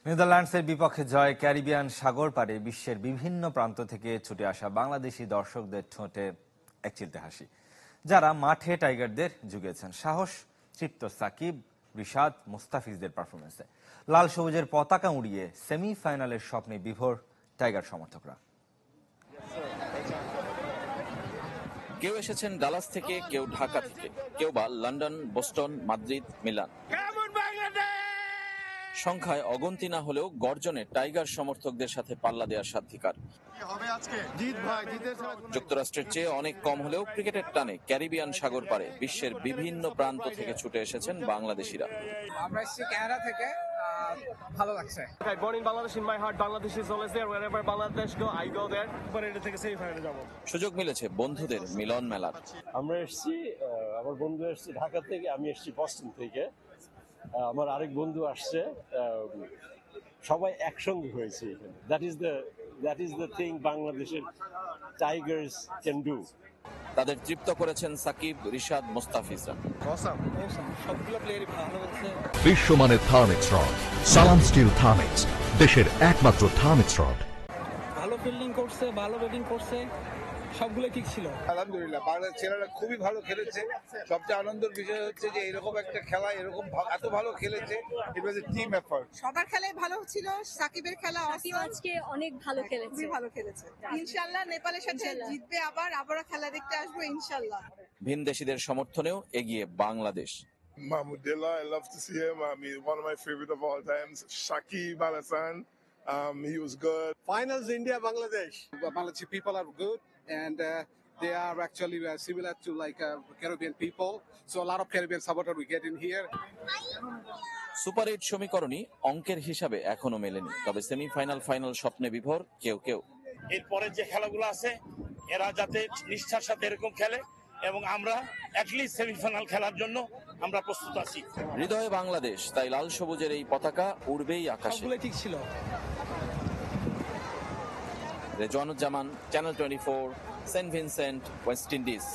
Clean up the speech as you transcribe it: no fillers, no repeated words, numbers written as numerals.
নেদারল্যান্ডসের বিপক্ষে জয়, ক্যারিবিয়ান সাগর পাড়ে বিশ্বের বিভিন্ন প্রান্ত থেকে ছুটে আসা বাংলাদেশি দর্শকদের ঠোঁটে একচিলতে হাসি, যারা মাঠে টাইগারদের জুগিয়েছেন। সাহস তৃপ্ত সাকিব, রিশাদ, মুস্তাফিজদের পারফরমেন্সে লাল সবুজের পতাকা উড়িয়ে সেমিফাইনালের স্বপ্নে বিভোর টাইগার সমর্থকরা। কেউ এসেছেন ডালাস থেকে, কেউ ঢাকা থেকে, কেউ বা লন্ডন, বোস্টন, মাদ্রিদ, মিলান। সংখ্যায় অগন্তি না হলেও গর্জনে টাইগার সমর্থকদের সাথে পাল্লা দেওয়ার স্বাধিকার। যুক্তরাষ্ট্রের চেয়ে অনেক কম হলেও ক্রিকেটের টানে ক্যারিবিয়ান সাগর পাড়ে বিশ্বের বিভিন্ন প্রান্ত থেকে ছুটে এসেছেন বাংলাদেশিরা। আমরা এসেছি কানাডা থেকে, ভালো লাগছে। সুযোগ মিলেছে বন্ধুদের মিলন মেলার। আমরা এসেছি, আমার বন্ধু এসেছে ঢাকা থেকে, আমি এসেছি বস্টন থেকে, আমার আরেক বন্ধু আসছে, সবাই একসঙ্গে হয়েছে এখানে। দ্যাট ইজ দ্য থিং বাংলাদেশের টাইগার্স ক্যান ডু। তাদের তৃপ্ত করেছেন সাকিব, রিশাদ, মুস্তাফিজরা। সবগুলো প্লেয়ারই ভালো হচ্ছে। বিশ্বমানের থার্মিক্স রড, সালাম স্টিল থার্মিক্স, দেশের একমাত্র থার্মিক্স রড। ভালো ফিল্ডিং করছে, ভালো ব্যাটিং করছে, সবগুলো ঠিক ছিল। আলহামদুলিল্লাহ, বাংলাদেশ ছেলেরা খুবই ভালো খেলেছে। সবচেয়ে আনন্দের বিষয় হচ্ছে যে এরকম একটা খেলা এরকম এত ভালো খেলেছে। ইট ওয়াজ এ টিম এফর্ট। সবার খেলাই ভালো ছিল, সাকিবের খেলা আজকে অনেক ভালো খেলেছে, ভালো খেলেছে। ইনশাআল্লাহ নেপালের সাথে জিতবে, আবারও খেলা দেখতে আসবো ইনশাআল্লাহ। ভিনদেশীদের সমর্থনেও এগিয়ে Bangladesh. Mahmoudillah, I love to see him. He's one of my favorite of all times. Shakib Al Hassan, he was good. Finals India Bangladesh. Bangladeshi people are good and they are actually similar to like Caribbean people. So a lot of Caribbean supporters we get in here. Super 8 সমীকরণই অঙ্কের হিসাবে এখনো মেলেনি, তবে semifinal final স্বপ্নে বিভোর কেউ কেউ। এরপরে যে খেলাগুলো আছে এরা যাতে নিষ্ঠার সাথে এরকম খেলে এবং আমরা অ্যাটলিস্ট সেমিফাইনাল খেলার জন্য আমরা প্রস্তুত আছি। হৃদয়ে বাংলাদেশ, তাই লাল সবুজের এই পতাকা উড়বেই আকাশে। সবগুলো ঠিক ছিল। Rezwanuzzaman, channel 24, Saint Vincent, West Indies.